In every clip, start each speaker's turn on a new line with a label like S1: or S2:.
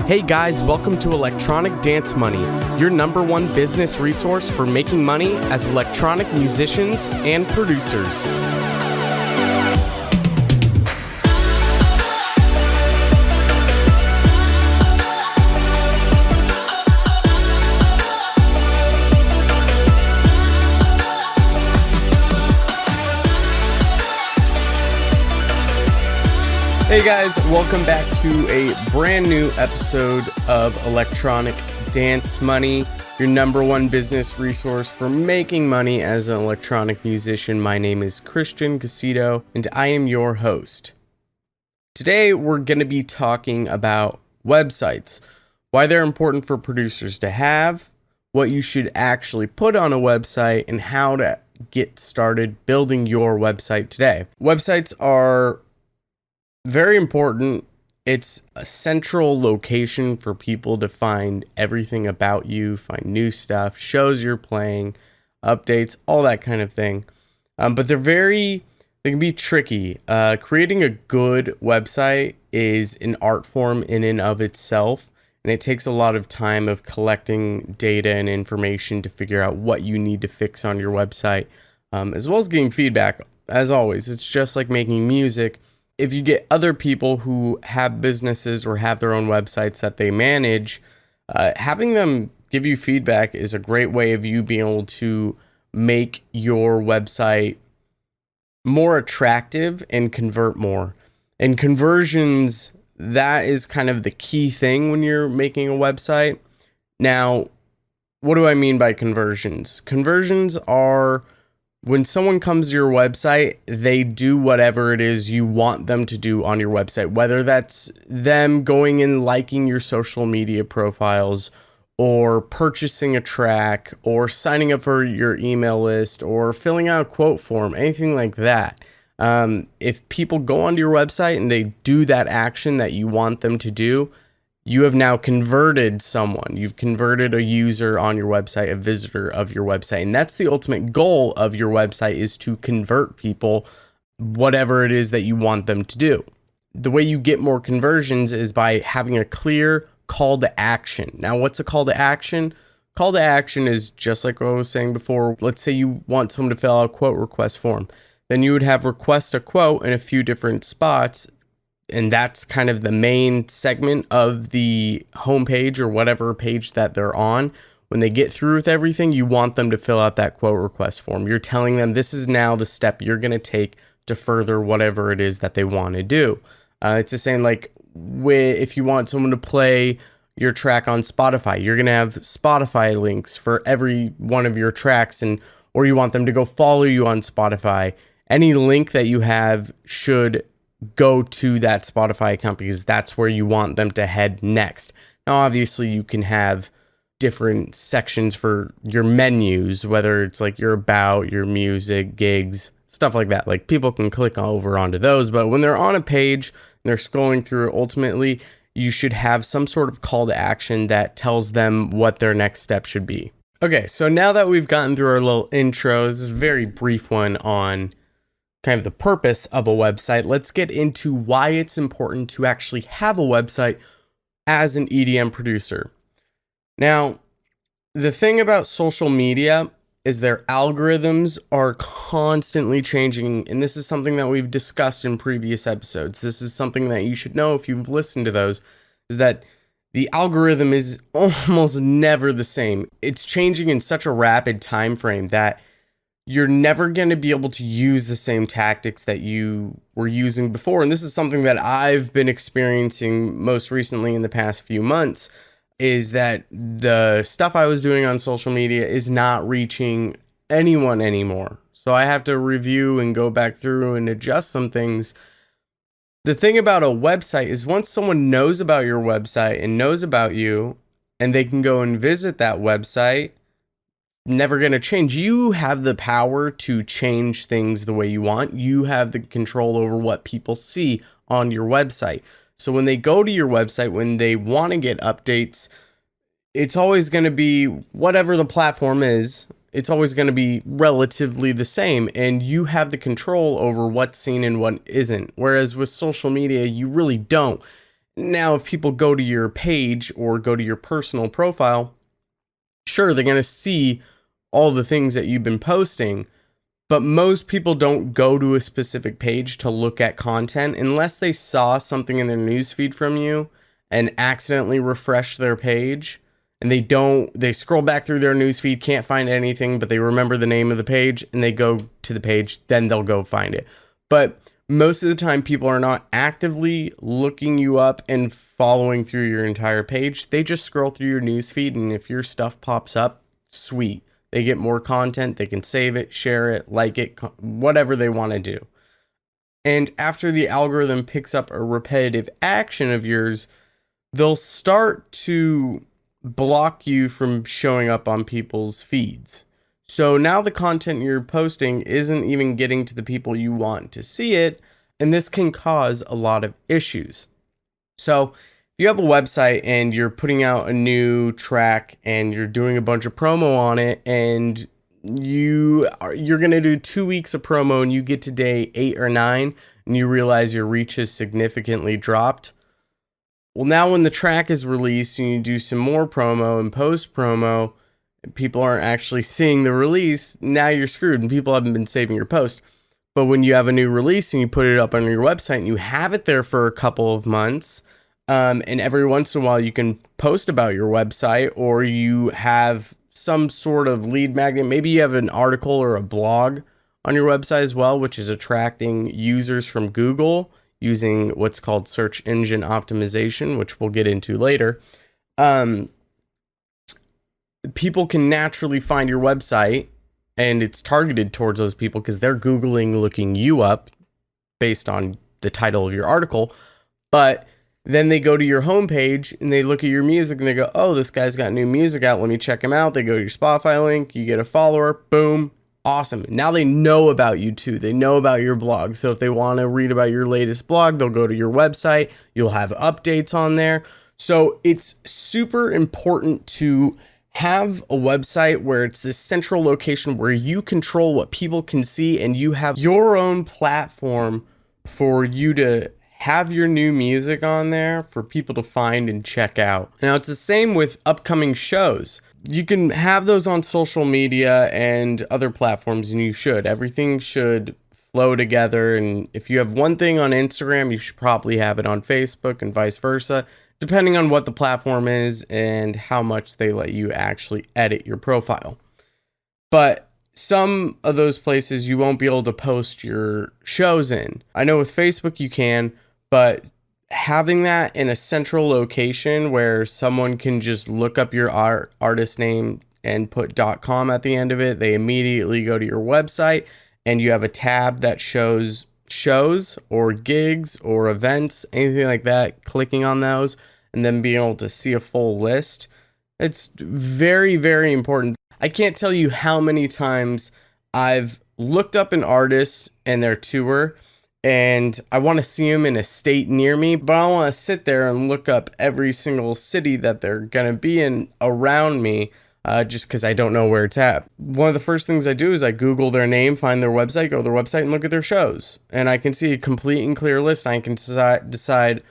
S1: Hey guys, welcome to Electronic Dance Money, your number one business resource for making money as electronic musicians and producers. Hey guys, welcome back to a brand new episode of Electronic Dance Money, your number one business resource for making money as an electronic musician. My name is Christian Casito, and I am your host. Today, we're going to be talking about websites, why they're important for producers to have, what you should actually put on a website, and how to get started building your website today. Websites are very important. It's a central location for people to find everything about you, find new stuff, shows you're playing, updates, all that kind of thing. But they can be tricky. Creating a good website is an art form in and of itself, and it takes a lot of time of collecting data and information to figure out what you need to fix on your website, as well as getting feedback. As always, it's just like making music. If you get other people who have businesses or have their own websites that they manage, having them give you feedback is a great way of you being able to make your website more attractive and convert more. And conversions, that is kind of the key thing when you're making a website. Now, what do I mean by conversions? Conversions are when someone comes to your website, they do whatever it is you want them to do on your website, whether that's them going and liking your social media profiles or purchasing a track or signing up for your email list or filling out a quote form, anything like that. If people go onto your website and they do that action that you want them to do, you have now converted someone. You've converted a user on your website, a visitor of your website. And that's the ultimate goal of your website, is to convert people, whatever it is that you want them to do. The way you get more conversions is by having a clear call to action. Now, what's a call to action? Call to action is just like what I was saying before. Let's say you want someone to fill out a quote request form. Then you would have request a quote in a few different spots. And that's kind of the main segment of the homepage or whatever page that they're on. When they get through with everything, you want them to fill out that quote request form. You're telling them this is now the step you're going to take to further whatever it is that they want to do. It's the same like if you want someone to play your track on Spotify, you're going to have Spotify links for every one of your tracks, or you want them to go follow you on Spotify. Any link that you have should go to that Spotify account because that's where you want them to head next. Now, obviously, you can have different sections for your menus, whether it's like your about, your music, gigs, stuff like that. Like people can click over onto those, but when they're on a page and they're scrolling through it, ultimately, you should have some sort of call to action that tells them what their next step should be. Okay, so now that we've gotten through our little intro, this is a very brief one on kind of the purpose of a website. Let's get into why it's important to actually have a website as an EDM producer. Now, the thing about social media is their algorithms are constantly changing, and this is something that we've discussed in previous episodes. This is something that you should know if you've listened to those, is that the algorithm is almost never the same. It's changing in such a rapid time frame that you're never going to be able to use the same tactics that you were using before. And this is something that I've been experiencing most recently in the past few months, is that the stuff I was doing on social media is not reaching anyone anymore. So I have to review and go back through and adjust some things. The thing about a website is once someone knows about your website and knows about you, and they can go and visit that website, never going to change. You have the power to change things the way you want. You have the control over what people see on your website. So when they go to your website, when they want to get updates, it's always going to be whatever the platform is. It's always going to be relatively the same, and you have the control over what's seen and what isn't. Whereas with social media, you really don't. Now, if people go to your page or go to your personal profile, sure, they're going to see all the things that you've been posting, but most people don't go to a specific page to look at content unless they saw something in their newsfeed from you and accidentally refresh their page. And they scroll back through their newsfeed, can't find anything, but they remember the name of the page and they go to the page, then they'll go find it. But most of the time, people are not actively looking you up and following through your entire page. They just scroll through your newsfeed, and if your stuff pops up, sweet. They get more content, they can save it, share it, like it, whatever they want to do. And after the algorithm picks up a repetitive action of yours, they'll start to block you from showing up on people's feeds. So now the content you're posting isn't even getting to the people you want to see it, and this can cause a lot of issues. So if you have a website and you're putting out a new track and you're doing a bunch of promo on it, and you're going to do 2 weeks of promo and you get to day 8 or 9 and you realize your reach has significantly dropped. Well, now when the track is released and you do some more promo and post promo, people aren't actually seeing the release, now you're screwed and people haven't been saving your post. But when you have a new release and you put it up on your website and you have it there for a couple of months, and every once in a while you can post about your website, or you have some sort of lead magnet, maybe you have an article or a blog on your website as well, which is attracting users from Google using what's called search engine optimization, which we'll get into later. People can naturally find your website, and it's targeted towards those people because they're Googling looking you up based on the title of your article. But then they go to your homepage and they look at your music and they go, oh, this guy's got new music out, let me check him out. They go to your Spotify link, you get a follower, boom, awesome. Now they know about you too. They know about your blog. So if they want to read about your latest blog, they'll go to your website. You'll have updates on there. So it's super important to have a website where it's this central location where you control what people can see, and you have your own platform for you to have your new music on there for people to find and check out. Now, it's the same with upcoming shows. You can have those on social media and other platforms, and you should. Everything should flow together. And if you have one thing on Instagram, you should probably have it on Facebook and vice versa, depending on what the platform is and how much they let you actually edit your profile. But some of those places you won't be able to post your shows in. I know with Facebook you can, but having that in a central location where someone can just look up your artist name and put .com at the end of it, they immediately go to your website, and you have a tab that shows shows or gigs or events, anything like that, clicking on those and then being able to see a full list. It's very, very important. I can't tell you how many times I've looked up an artist and their tour, and I want to see them in a state near me, but I don't want to sit there and look up every single city that they're going to be in around me, just because I don't know where it's at. One of the first things I do is I Google their name, find their website, go to their website, and look at their shows. And I can see a complete and clear list. I can decide,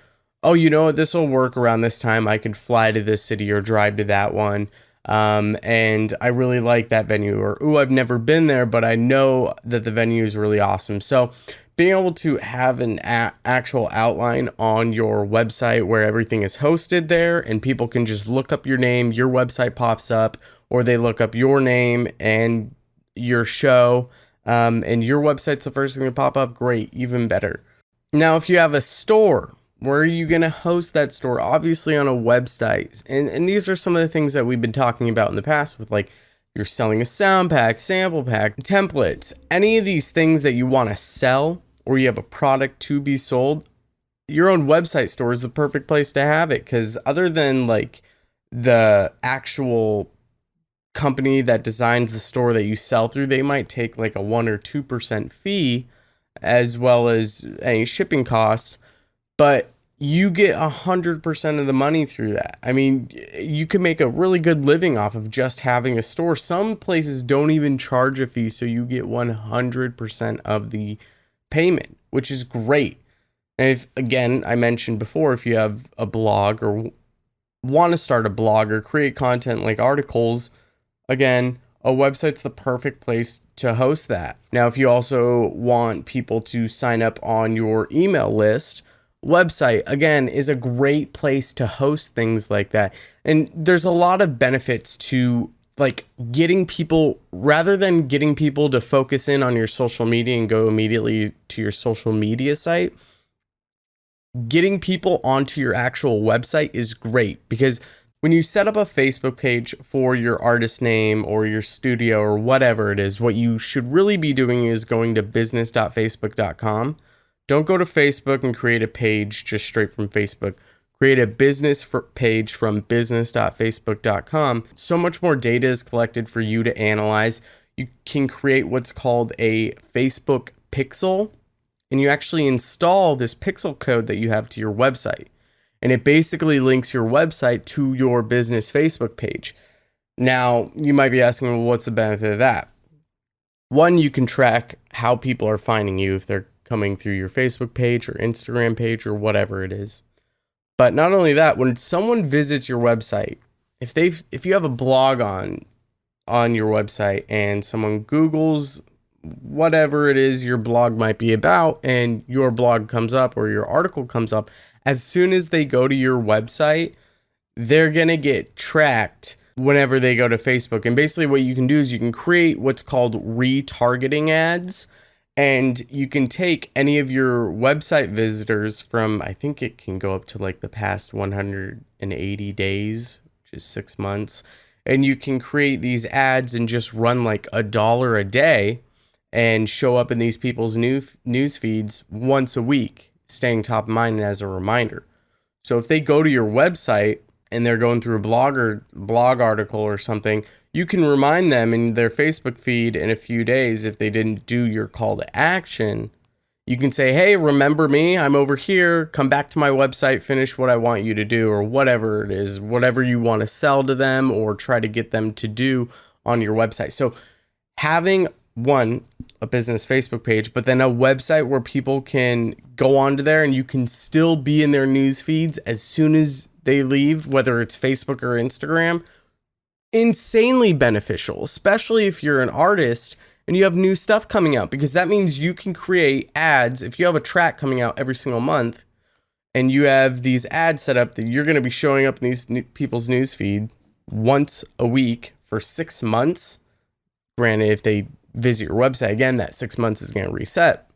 S1: oh, you know what, this will work around this time. I can fly to this city or drive to that one. And I really like that venue. Or, ooh, I've never been there, but I know that the venue is really awesome. So being able to have an actual outline on your website where everything is hosted there and people can just look up your name, your website pops up, or they look up your name and your show, and your website's the first thing to pop up, great, even better. Now, if you have a store, where are you going to host that store? Obviously on a website. And these are some of the things that we've been talking about in the past with, like, you're selling a sound pack, sample pack, templates, any of these things that you want to sell, or you have a product to be sold, your own website store is the perfect place to have it. Because other than like the actual company that designs the store that you sell through, they might take like a 1 or 2% fee, as well as any shipping costs, but you get 100% of the money through that. I mean, you can make a really good living off of just having a store. Some places don't even charge a fee, so you get 100% of the payment, which is great. And if, again, I mentioned before, if you have a blog or want to start a blog or create content like articles, again, a website's the perfect place to host that. Now, if you also want people to sign up on your email list, website, again, is a great place to host things like that. And there's a lot of benefits to like getting people, rather than getting people to focus in on your social media and go immediately to your social media site, getting people onto your actual website is great, because when you set up a Facebook page for your artist name or your studio or whatever it is, what you should really be doing is going to business.facebook.com. Don't go to Facebook and create a page just straight from Facebook. Create a business page from business.facebook.com. So much more data is collected for you to analyze. You can create what's called a Facebook pixel, and you actually install this pixel code that you have to your website. And it basically links your website to your business Facebook page. Now, you might be asking, well, what's the benefit of that? One, you can track how people are finding you if they're coming through your Facebook page or Instagram page or whatever it is. But not only that, when someone visits your website, if you have a blog on your website and someone Googles whatever it is your blog might be about and your blog comes up or your article comes up, as soon as they go to your website, they're going to get tracked whenever they go to Facebook. And basically what you can do is you can create what's called retargeting ads. And you can take any of your website visitors from, I think it can go up to like the past 180 days, which is 6 months. And you can create these ads and just run like $1 a day and show up in these people's news feeds once a week, staying top of mind and as a reminder. So if they go to your website and they're going through a blog article or something, you can remind them in their Facebook feed in a few days if they didn't do your call to action. You can say, hey, remember me? I'm over here. Come back to my website, finish what I want you to do, or whatever it is, whatever you want to sell to them or try to get them to do on your website. So having a business Facebook page, but then a website where people can go onto there and you can still be in their news feeds as soon as they leave, whether it's Facebook or Instagram, insanely beneficial, especially if you're an artist and you have new stuff coming out, because that means you can create ads. If you have a track coming out every single month and you have these ads set up that you're going to be showing up in these people's news feed once a week for 6 months. Granted, if they visit your website again, that 6 months is going to reset.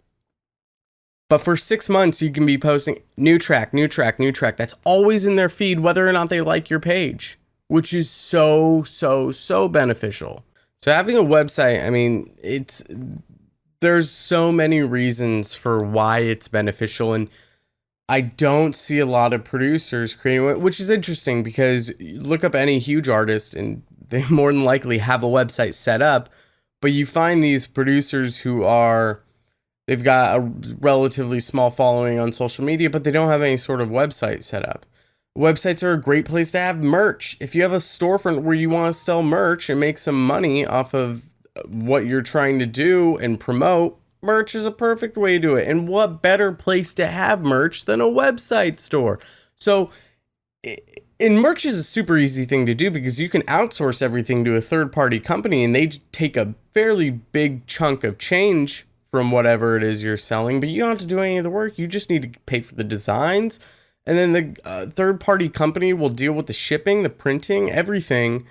S1: But for 6 months, you can be posting new track. That's always in their feed, whether or not they like your page, which is so beneficial. So having a website, I mean, there's so many reasons for why it's beneficial. And I don't see a lot of producers creating it, which is interesting because you look up any huge artist and they more than likely have a website set up. But you find these producers they've got a relatively small following on social media, but they don't have any sort of website set up. Websites are a great place to have merch. If you have a storefront where you want to sell merch and make some money off of what you're trying to do and promote, merch is a perfect way to do it. And what better place to have merch than a website store? So, and merch is a super easy thing to do because you can outsource everything to a third-party company and they take a fairly big chunk of change from whatever it is you're selling, but you don't have to do any of the work. You just need to pay for the designs. And then the third-party company will deal with the shipping, the printing, everything.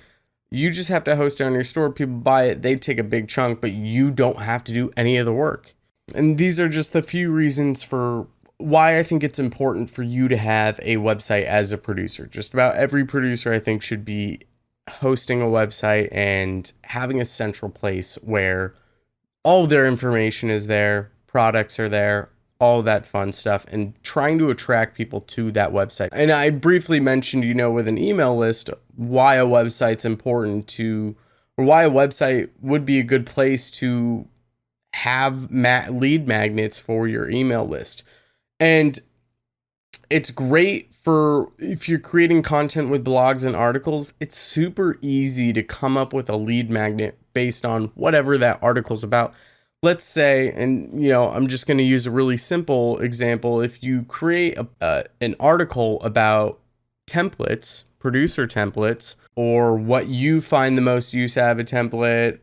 S1: You just have to host it on your store. People buy it. They take a big chunk, but you don't have to do any of the work. And these are just the few reasons for why I think it's important for you to have a website as a producer. Just about every producer, I think, should be hosting a website and having a central place where all of their information is there, products are there, all that fun stuff, and trying to attract people to that website. And I briefly mentioned, with an email list, why a website's important or why a website would be a good place to have lead magnets for your email list. And it's great for if you're creating content with blogs and articles. It's super easy to come up with a lead magnet based on whatever that article's about. let's say, and I'm just going to use a really simple example. If you create an article about templates, producer templates, or what you find the most use out of a template,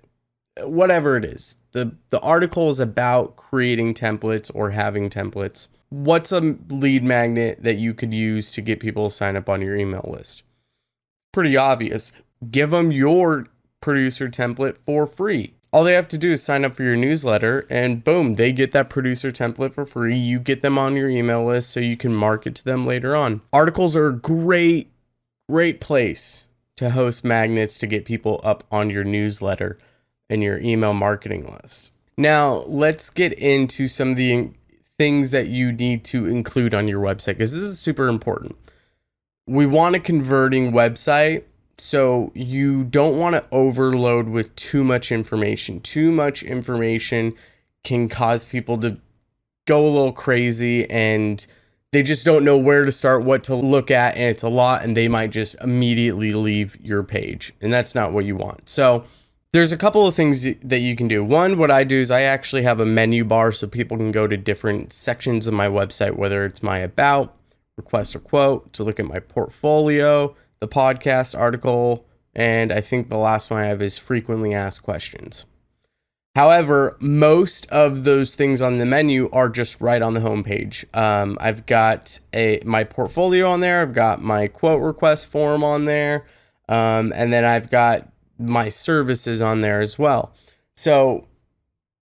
S1: whatever it is, the article is about creating templates or having templates. What's a lead magnet that you could use to get people to sign up on your email list? Pretty obvious. Give them your producer template for free. All they have to do is sign up for your newsletter, and boom, they get that producer template for free. You get them on your email list so you can market to them later on. Articles are a great place to host magnets to get people up on your newsletter and your email marketing list. Now, let's get into some of the things that you need to include on your website, because this is super important. We want a converting website, so you don't want to overload with too much information. Too much information can cause people to go a little crazy, and they just don't know where to start, what to look at, and it's a lot, and they might just immediately leave your page, and that's not what you want. So there's a couple of things that you can do. One, what I do is I actually have a menu bar so people can go to different sections of my website, whether it's my about, request a quote, to look at my portfolio, the podcast article, and I think the last one I have is frequently asked questions. However, most of those things on the menu are just right on the homepage. I've got my portfolio on there. I've got my quote request form on there. And then I've got my services on there as well. So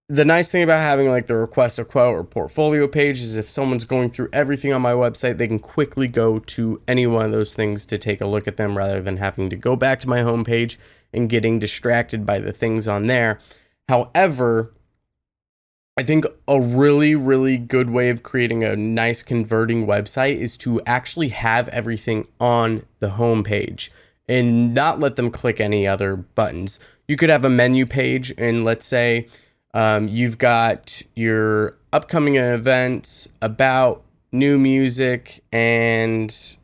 S1: the nice thing about having like the request a quote or portfolio page is if someone's going through everything on my website, they can quickly go to any one of those things to take a look at them rather than having to go back to my homepage and getting distracted by the things on there. However, I think a really good way of creating a nice converting website is to actually have everything on the homepage and not let them click any other buttons. You could have a menu page, and let's say you've got your upcoming events, about, new music, and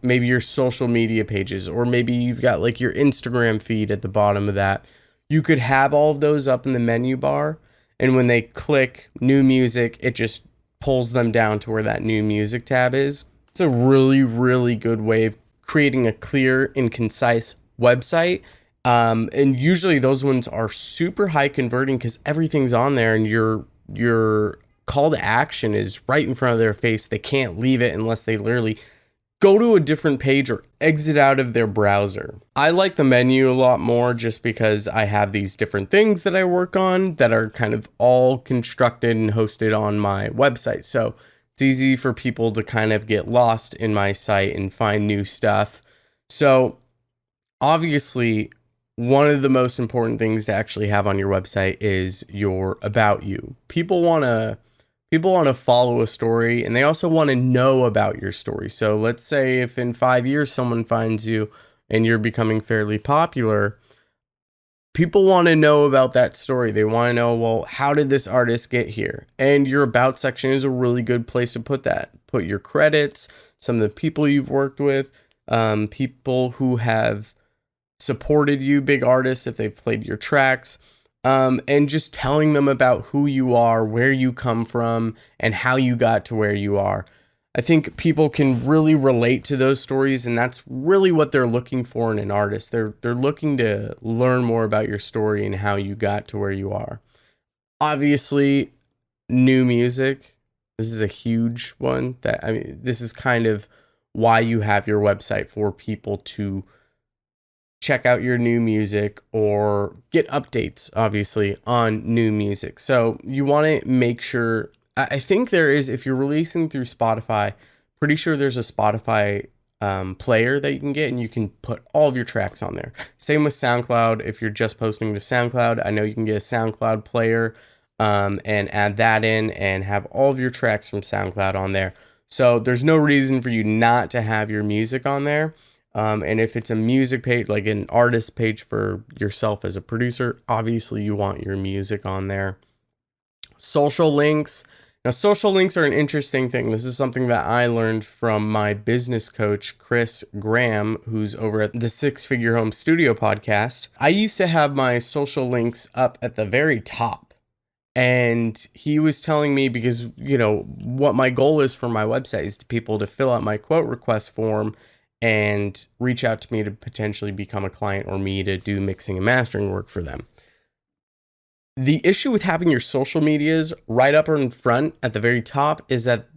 S1: maybe your social media pages, or maybe you've got like your Instagram feed at the bottom of that. You could have all of those up in the menu bar, and when they click new music, it just pulls them down to where that new music tab is. It's a really good way of creating a clear and concise website. And usually those ones are super high converting because everything's on there, and your call to action is right in front of their face. They can't leave it unless they literally go to a different page or exit out of their browser. I like the menu a lot more just because I have these different things that I work on that are kind of all constructed and hosted on my website. So it's easy for people to kind of get lost in my site and find new stuff. So obviously, one of the most important things to actually have on your website is your about you. People want to follow a story, and they also want to know about your story. So let's say if in 5 years someone finds you and you're becoming fairly popular, people want to know about that story. They want to know, well, how did this artist get here? And your about section is a really good place to put that. Put your credits, some of the people you've worked with, people who have supported you, big artists if they've played your tracks, and just telling them about who you are, where you come from, and how you got to where you are. I think people can really relate to those stories, and that's really what they're looking for in an artist. They're looking to learn more about your story and how you got to where you are. Obviously, new music. This is a huge one. This is kind of why you have your website, for people to check out your new music or get updates, obviously, on new music. So you want to make sure, I think there is, if you're releasing through Spotify, pretty sure there's a Spotify player that you can get, and you can put all of your tracks on there. Same with SoundCloud. If you're just posting to SoundCloud, I know you can get a SoundCloud player and add that in and have all of your tracks from SoundCloud on there. So there's no reason for you not to have your music on there. And if it's a music page, like an artist page for yourself as a producer, obviously you want your music on there. Social links. Now, social links are an interesting thing. This is something that I learned from my business coach, Chris Graham, who's over at the Six Figure Home Studio podcast. I used to have my social links up at the very top. And he was telling me, because, what my goal is for my website is to people to fill out my quote request form and reach out to me to potentially become a client or me to do mixing and mastering work for them. The issue with having your social medias right up in front at the very top is that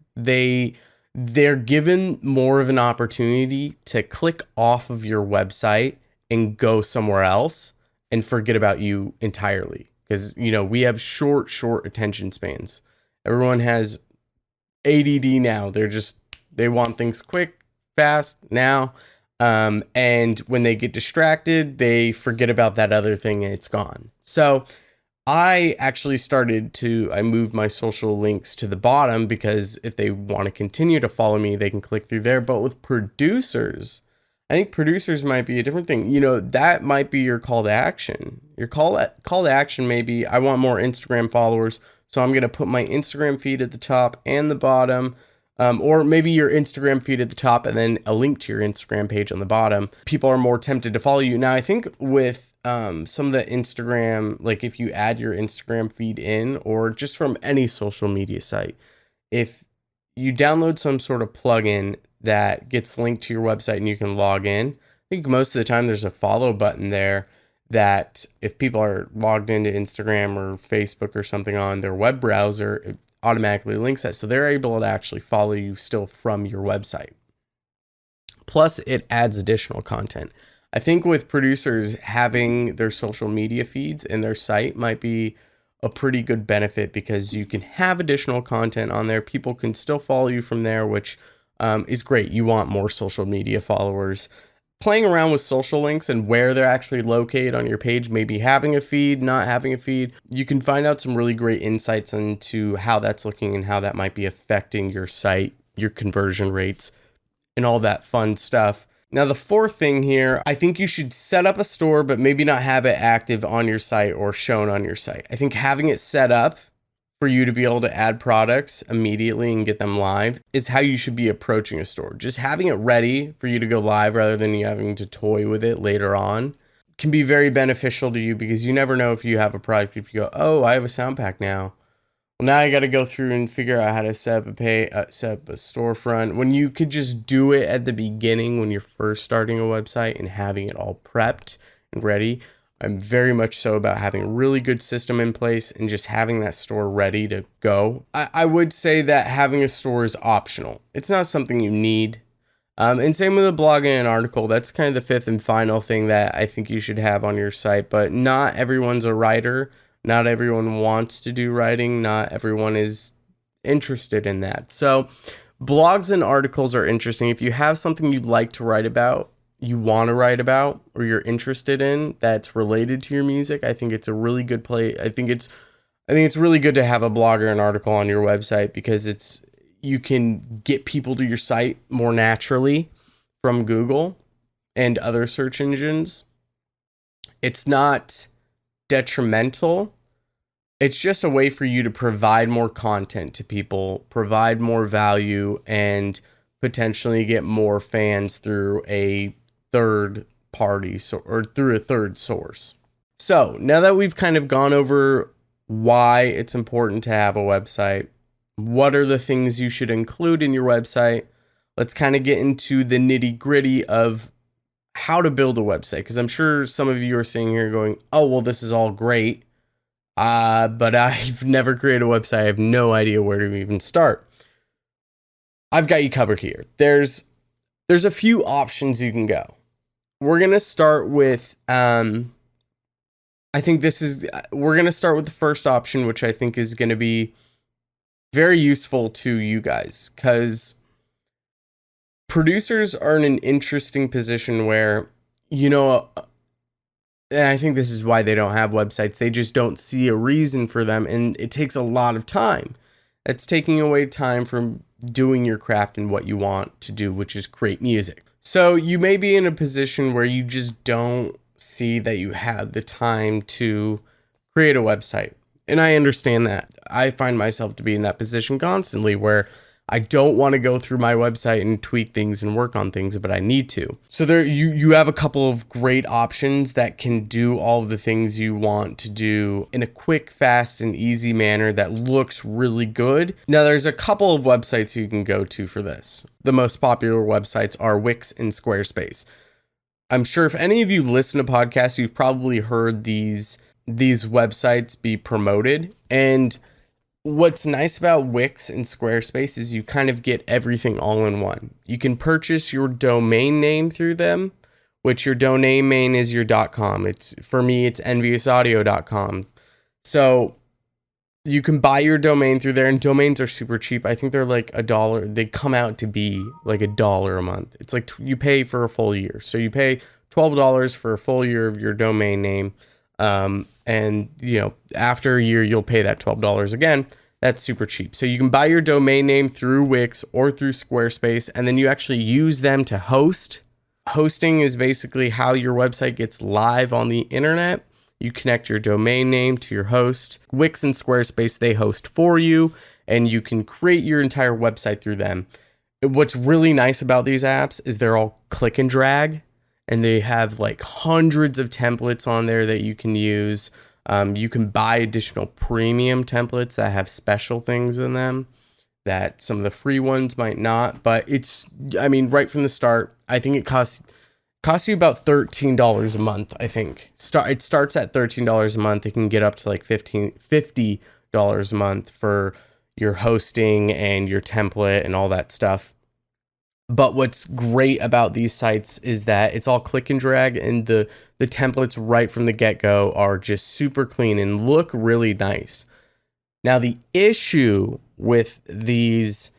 S1: they're given more of an opportunity to click off of your website and go somewhere else and forget about you entirely. Because, we have short attention spans. Everyone has ADD now. They want things quick, fast, now. And when they get distracted, they forget about that other thing and it's gone. So I actually I moved my social links to the bottom, because if they want to continue to follow me, they can click through there. But with producers, I think producers might be a different thing. That might be your call to action. Your call to action may be, I want more Instagram followers, so I'm going to put my Instagram feed at the top and the bottom. Or maybe your Instagram feed at the top and then a link to your Instagram page on the bottom. People are more tempted to follow you. Now, I think with some of the Instagram, like if you add your Instagram feed in, or just from any social media site, if you download some sort of plugin that gets linked to your website and you can log in, I think most of the time there's a follow button there that if people are logged into Instagram or Facebook or something on their web browser, it automatically links that. So they're able to actually follow you still from your website. Plus, it adds additional content. I think with producers, having their social media feeds in their site might be a pretty good benefit, because you can have additional content on there. People can still follow you from there, which is great. You want more social media followers. Playing around with social links and where they're actually located on your page, maybe having a feed, not having a feed, you can find out some really great insights into how that's looking and how that might be affecting your site, your conversion rates, and all that fun stuff. Now, the fourth thing here, I think you should set up a store, but maybe not have it active on your site or shown on your site. I think having it set up for you to be able to add products immediately and get them live is how you should be approaching a store. Just having it ready for you to go live rather than you having to toy with it later on can be very beneficial to you, because you never know if you have a product. If you go, oh, I have a sound pack now. Well, now I got to go through and figure out how to set up a storefront, when you could just do it at the beginning when you're first starting a website and having it all prepped and ready. I'm very much so about having a really good system in place and just having that store ready to go. I would say that having a store is optional. It's not something you need. And same with a blog and an article. That's kind of the fifth and final thing that I think you should have on your site. But not everyone's a writer. Not everyone wants to do writing. Not everyone is interested in that. So blogs and articles are interesting. If you have something you'd like to write about, you want to write about, or you're interested in that's related to your music, I think it's a really good play. I think it's really good to have a blog or an article on your website, because you can get people to your site more naturally from Google and other search engines. It's not detrimental. It's just a way for you to provide more content to people, provide more value, and potentially get more fans through a third party or through a third source. So now that we've kind of gone over why it's important to have a website, what are the things you should include in your website, let's kind of get into the nitty gritty of how to build a website. Because I'm sure some of you are sitting here going, oh, well, this is all great, but I've never created a website. I have no idea where to even start. I've got you covered here. There's a few options you can go. We're going to start with, we're going to start with the first option, which I think is going to be very useful to you guys, because producers are in an interesting position where, and I think this is why they don't have websites. They just don't see a reason for them, and it takes a lot of time. It's taking away time from doing your craft and what you want to do, which is create music. So you may be in a position where you just don't see that you have the time to create a website. And I understand that. I find myself to be in that position constantly, where I don't want to go through my website and tweak things and work on things, but I need to. So there you have a couple of great options that can do all of the things you want to do in a quick, fast, and easy manner that looks really good. Now, there's a couple of websites you can go to for this. The most popular websites are Wix and Squarespace. I'm sure if any of you listen to podcasts, you've probably heard these websites be promoted. And what's nice about Wix and Squarespace is you kind of get everything all in one. You can purchase your domain name through them, which your domain name is your .com. For me, it's enviousaudio.com. So you can buy your domain through there, and domains are super cheap. I think they're like $1. They come out to be like $1 a month. It's like you pay for a full year. So you pay $12 for a full year of your domain name. And after a year, you'll pay that $12 again. That's super cheap. So you can buy your domain name through Wix or through Squarespace, and then you actually use them to host. Hosting is basically how your website gets live on the internet. You connect your domain name to your host. Wix and Squarespace, they host for you, and you can create your entire website through them. What's really nice about these apps is they're all click and drag, and they have like hundreds of templates on there that you can use. You can buy additional premium templates that have special things in them that some of the free ones might not. But right from the start, I think it costs you about $13 a month. I think it starts at $13 a month. It can get up to like $50 a month for your hosting and your template and all that stuff. But what's great about these sites is that it's all click and drag, and the templates right from the get-go are just super clean and look really nice. Now, the issue with these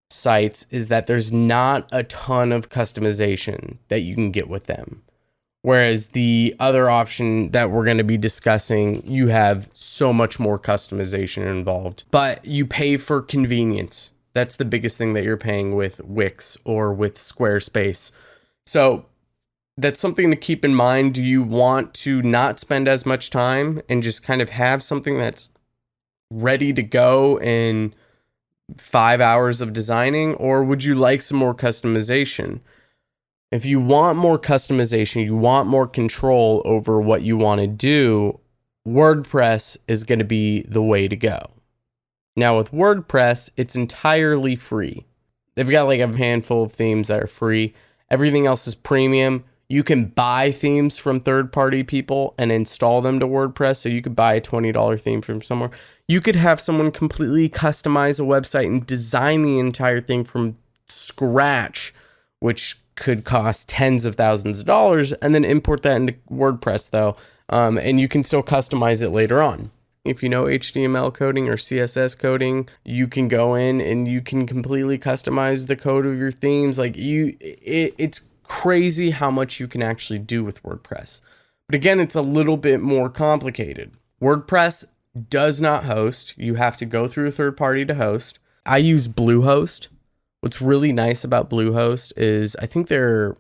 S1: sites is that there's not a ton of customization that you can get with them. Whereas the other option that we're going to be discussing, you have so much more customization involved, but you pay for convenience. That's the biggest thing that you're paying with Wix or with Squarespace. So that's something to keep in mind. Do you want to not spend as much time and just kind of have something that's ready to go in 5 hours of designing, or would you like some more customization? If you want more customization, you want more control over what you want to do, WordPress is going to be the way to go. Now with WordPress, it's entirely free. They've got like a handful of themes that are free. Everything else is premium. You can buy themes from third-party people and install them to WordPress. So you could buy a $20 theme from somewhere. You could have someone completely customize a website and design the entire thing from scratch, which could cost tens of thousands of dollars, and then import that into WordPress though. And you can still customize it later on. If you know HTML coding or CSS coding, you can go in and you can completely customize the code of your themes. It's crazy how much you can actually do with WordPress. But again, it's a little bit more complicated. WordPress does not host. You have to go through a third party to host. I use Bluehost. What's really nice about Bluehost is I think they're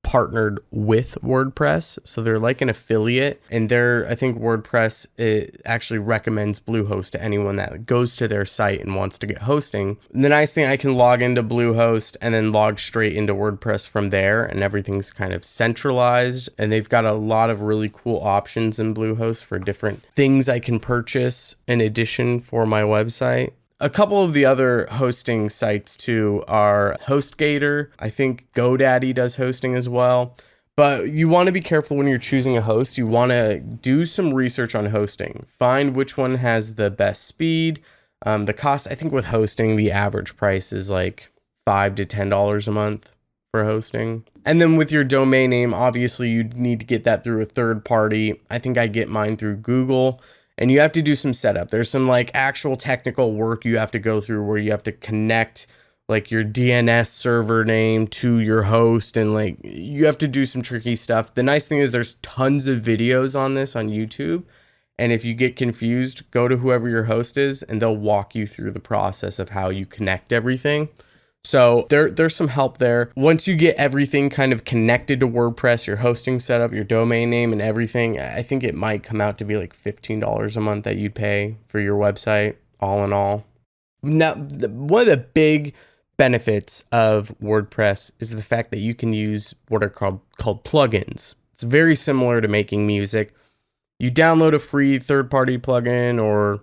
S1: partnered with WordPress, so they're like an affiliate, and I think WordPress, it actually recommends Bluehost to anyone that goes to their site and wants to get hosting. And the nice thing, I can log into Bluehost and then log straight into WordPress from there, and everything's kind of centralized, and they've got a lot of really cool options in Bluehost for different things I can purchase in addition for my website. A couple of the other hosting sites too are HostGator. I think GoDaddy does hosting as well. But you want to be careful when you're choosing a host. You want to do some research on hosting. Find which one has the best speed. The cost, I think with hosting, the average price is like $5 to $10 a month for hosting. And then with your domain name, obviously you need to get that through a third party. I think I get mine through Google. And you have to do some setup. There's some like actual technical work you have to go through where you have to connect like your DNS server name to your host, and like you have to do some tricky stuff. The nice thing is there's tons of videos on this on YouTube. And if you get confused, go to whoever your host is and they'll walk you through the process of how you connect everything. So there's some help there. Once you get everything kind of connected to WordPress, your hosting setup, your domain name and everything, I think it might come out to be like $15 a month that you'd pay for your website, all in all. Now, one of the big benefits of WordPress is the fact that you can use what are called plugins. It's very similar to making music. You download a free third-party plugin, or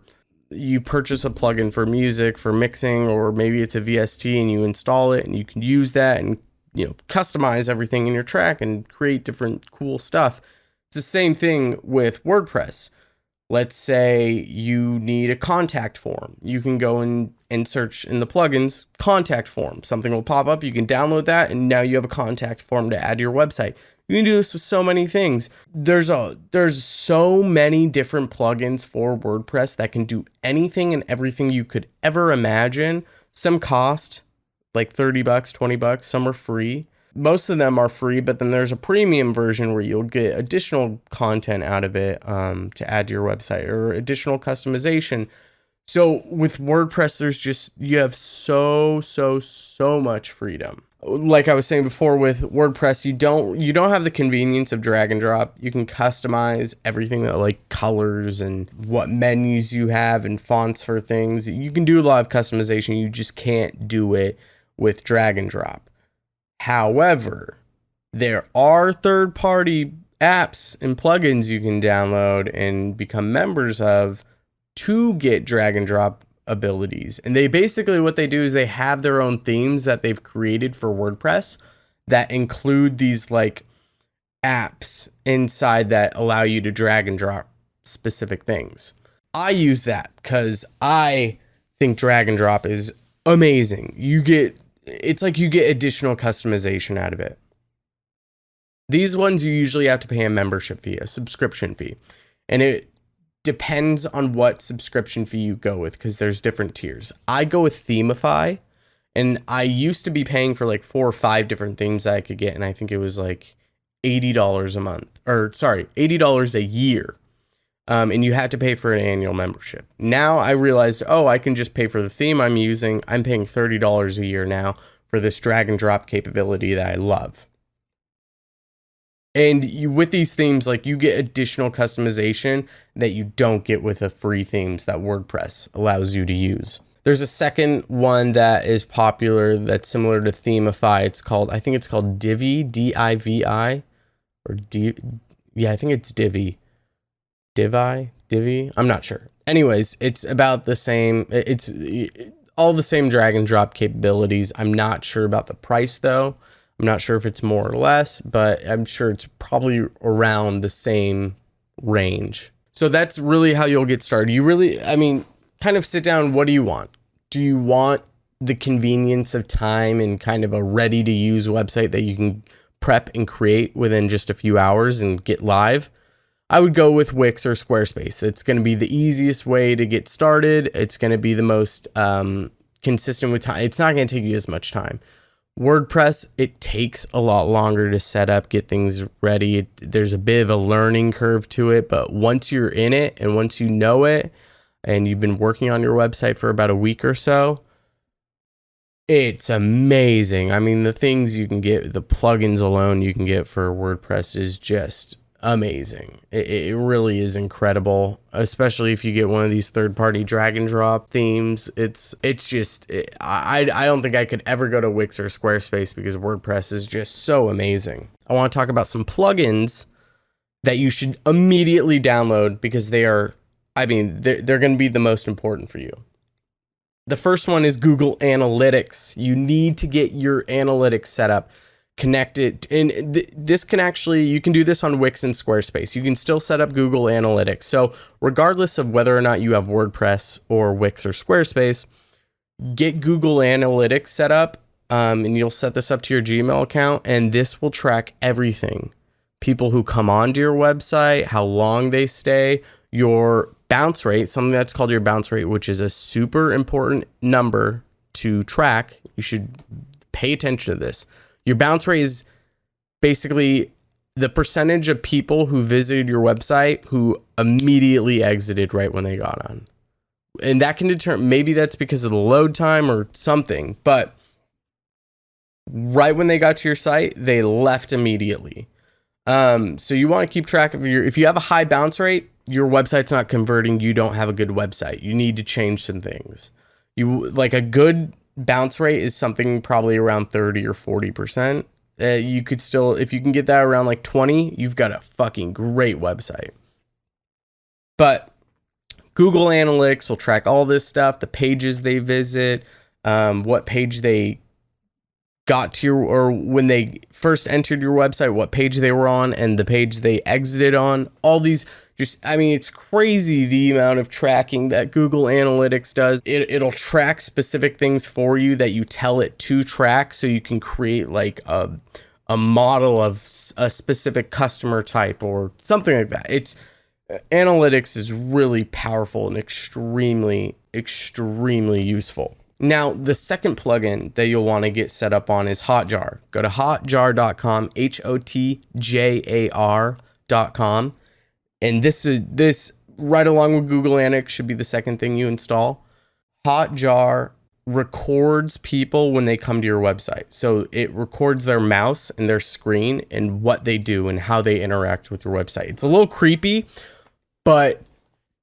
S1: you purchase a plugin for music, for mixing, or maybe it's a VST and you install it and you can use that and customize everything in your track and create different cool stuff. It's the same thing with WordPress. Let's say you need a contact form. You can go and search in the plugins contact form. Something will pop up. You can download that, and now you have a contact form to add to your website. You can do this with so many things. There's so many different plugins for WordPress that can do anything and everything you could ever imagine. Some cost like $30, $20. Some are free. Most of them are free, but then there's a premium version where you'll get additional content out of it to add to your website, or additional customization. So with WordPress, you have so much freedom. Like I was saying before, with WordPress, you don't have the convenience of drag and drop. You can customize everything, that like colors and what menus you have and fonts for things. You can do a lot of customization. You just can't do it with drag and drop. However, there are third-party apps and plugins you can download and become members of to get drag and drop abilities. And they basically, what they do is they have their own themes that they've created for WordPress that include these like apps inside that allow you to drag and drop specific things. I use that because I think drag and drop is amazing. It's like you get additional customization out of it. These ones you usually have to pay a membership fee, a subscription fee. And it depends on what subscription fee you go with, because there's different tiers. I go with Themify, and I used to be paying for like 4 or 5 different themes that I could get, and I think it was like $80 a month, or sorry, $80 a year. And you had to pay for an annual membership. Now I realized, I can just pay for the theme I'm using. I'm paying $30 a year now for this drag and drop capability that I love. And with these themes, like, you get additional customization that you don't get with the free themes that WordPress allows you to use. There's a second one that is popular that's similar to Themify. I think it's called Divi, D-I-V-I, or I think it's Divi. Divi? I'm not sure. Anyways, it's about the same. It's all the same drag and drop capabilities. I'm not sure about the price though. I'm not sure if it's more or less, but I'm sure it's probably around the same range. So that's really how you'll get started. Kind of sit down. What do you want? Do you want the convenience of time and kind of a ready to use website that you can prep and create within just a few hours and get live? I would go with Wix or Squarespace. It's going to be the easiest way to get started. It's going to be the most consistent with time. It's not going to take you as much time. WordPress, it takes a lot longer to set up, get things ready. There's a bit of a learning curve to it, but once you're in it and once you know it and you've been working on your website for about a week or so, it's amazing. I mean, the things you can get, the plugins alone you can get for WordPress is just amazing. It really is incredible, especially if you get one of these third-party drag and drop themes. I don't think I could ever go to Wix or Squarespace because WordPress is just so amazing. I want to talk about some plugins that you should immediately download because they're going to be the most important for you. The first one is Google Analytics. You need to get your analytics set up, connected, and you can do this on Wix and Squarespace. You can still set up Google Analytics. So regardless of whether or not you have WordPress or Wix or Squarespace, get Google Analytics set up, and you'll set this up to your Gmail account, and this will track everything. People who come onto your website, how long they stay, your bounce rate, something that's called your bounce rate, which is a super important number to track. You should pay attention to this. Your bounce rate is basically the percentage of people who visited your website who immediately exited right when they got on. And that can determine, maybe that's because of the load time or something, but right when they got to your site, they left immediately. So you want to keep track of if you have a high bounce rate, your website's not converting, you don't have a good website. You need to change some things. You like a good bounce rate is something probably around 30 or 40%. You could still, if you can get that around like 20, you've got a fucking great website. But Google Analytics will track all this stuff, the pages they visit, what page they got to your, or when they first entered your website, what page they were on and the page they exited on. All these it's crazy the amount of tracking that Google Analytics does. It'll track specific things for you that you tell it to track, so you can create like a model of a specific customer type or something like that. Analytics is really powerful and extremely useful. Now, the second plugin that you'll want to get set up on is Hotjar. Go to hotjar.com, HOTJAR.com. And this right along with Google Analytics should be the second thing you install. Hotjar records people when they come to your website. So it records their mouse and their screen and what they do and how they interact with your website. It's a little creepy, but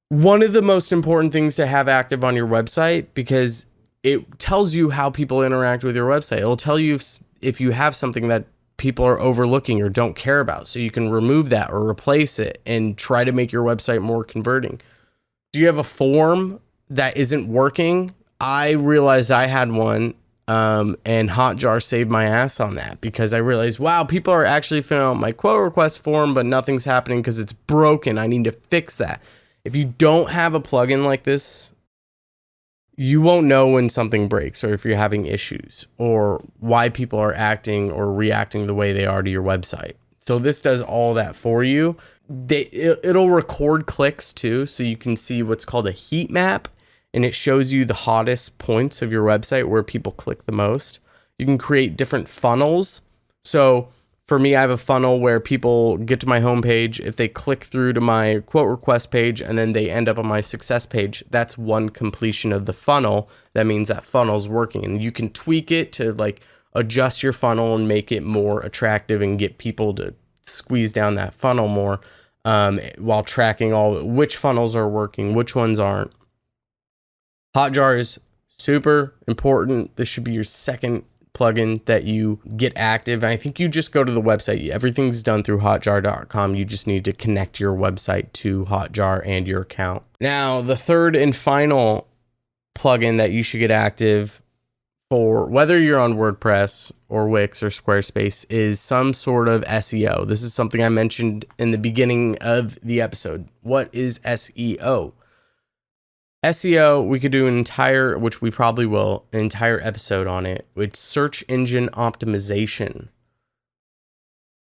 S1: one of the most important things to have active on your website, because it tells you how people interact with your website. It'll tell you if you have something that people are overlooking or don't care about, so you can remove that or replace it and try to make your website more converting. Do you have a form that isn't working? I realized I had one, and Hotjar saved my ass on that, because I realized, wow, people are actually filling out my quote request form, but nothing's happening because it's broken. I need to fix that. If you don't have a plugin like this, you won't know when something breaks or if you're having issues or why people are acting or reacting the way they are to your website. So this does all that for you. It'll record clicks too, so you can see what's called a heat map, and it shows you the hottest points of your website where people click the most. You can create different funnels. So for me, I have a funnel where people get to my homepage. If they click through to my quote request page and then they end up on my success page, that's one completion of the funnel. That means that funnel's working, and you can tweak it to like adjust your funnel and make it more attractive and get people to squeeze down that funnel more, while tracking which funnels are working, which ones aren't. Hotjar is super important. This should be your second plugin that you get active. And I think you just go to the website. Everything's done through hotjar.com. You just need to connect your website to Hotjar and your account. Now, the third and final plugin that you should get active for, whether you're on WordPress or Wix or Squarespace, is some sort of SEO. This is something I mentioned in the beginning of the episode. What is SEO? SEO, we could do which we probably will, an entire episode on it. It's search engine optimization.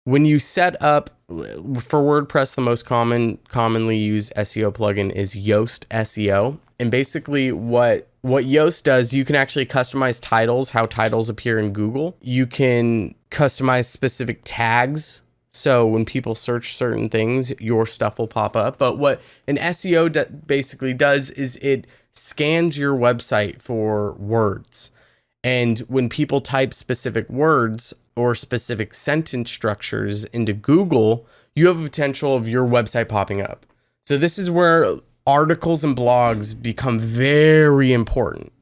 S1: When you set up, for WordPress, the most commonly used SEO plugin is Yoast SEO. And basically what Yoast does, you can actually customize titles, how titles appear in Google. You can customize specific tags. So when people search certain things, your stuff will pop up. But what an SEO basically does is it scans your website for words. And when people type specific words or specific sentence structures into Google, you have a potential of your website popping up. So this is where articles and blogs become very important.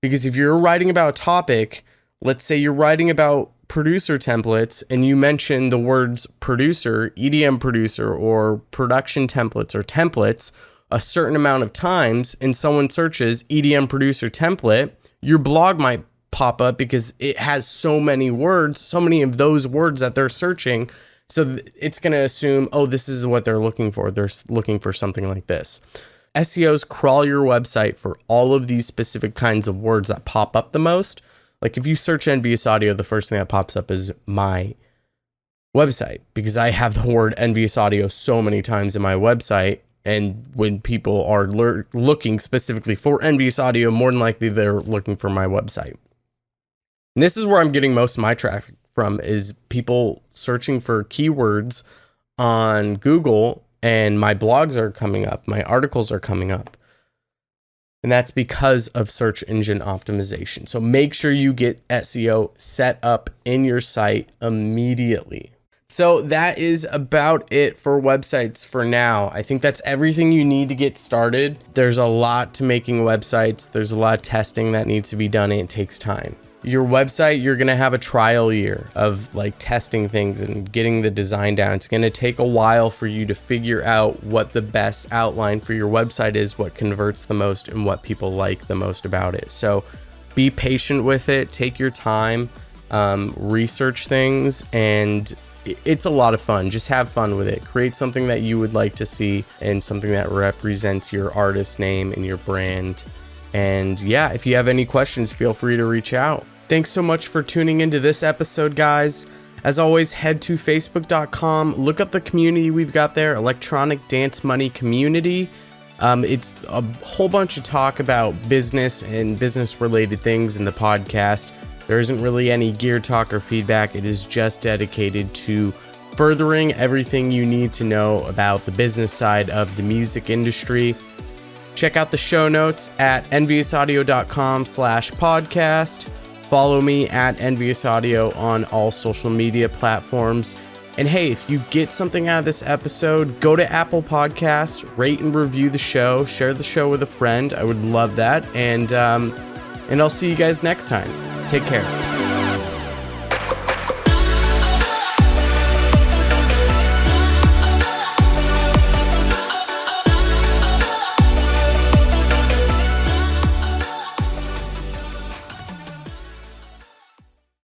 S1: Because if you're writing about a topic, let's say you're writing about producer templates and you mention the words producer, EDM producer, or production templates or templates a certain amount of times, and someone searches EDM producer template, your blog might pop up because it has so many words, so many of those words that they're searching. So it's going to assume, oh, this is what they're looking for. They're looking for something like this. SEOs crawl your website for all of these specific kinds of words that pop up the most. Like if you search Envious Audio, the first thing that pops up is my website, because I have the word Envious Audio so many times in my website. And when people are looking specifically for Envious Audio, more than likely they're looking for my website. And this is where I'm getting most of my traffic from, is people searching for keywords on Google, and my blogs are coming up, my articles are coming up. And that's because of search engine optimization. So make sure you get SEO set up in your site immediately. So that is about it for websites for now. I think that's everything you need to get started. There's a lot to making websites. There's a lot of testing that needs to be done, and it takes time. Your website, you're going to have a trial year of like testing things and getting the design down. It's going to take a while for you to figure out what the best outline for your website is, what converts the most, and what people like the most about it. So be patient with it. Take your time, research things, and it's a lot of fun. Just have fun with it. Create something that you would like to see and something that represents your artist name and your brand. And yeah, if you have any questions, feel free to reach out. Thanks so much for tuning into this episode, guys. As always, head to facebook.com, look up the community we've got there, Electronic Dance Money Community. It's a whole bunch of talk about business and business related things in the podcast. There isn't really any gear talk or feedback. It is just dedicated to furthering everything you need to know about the business side of the music industry. Check out the show notes at enviousaudio.com/podcast. Follow me at Envious Audio on all social media platforms. And hey, if you get something out of this episode, go to Apple Podcasts, rate and review the show, share the show with a friend. I would love that. And I'll see you guys next time. Take care.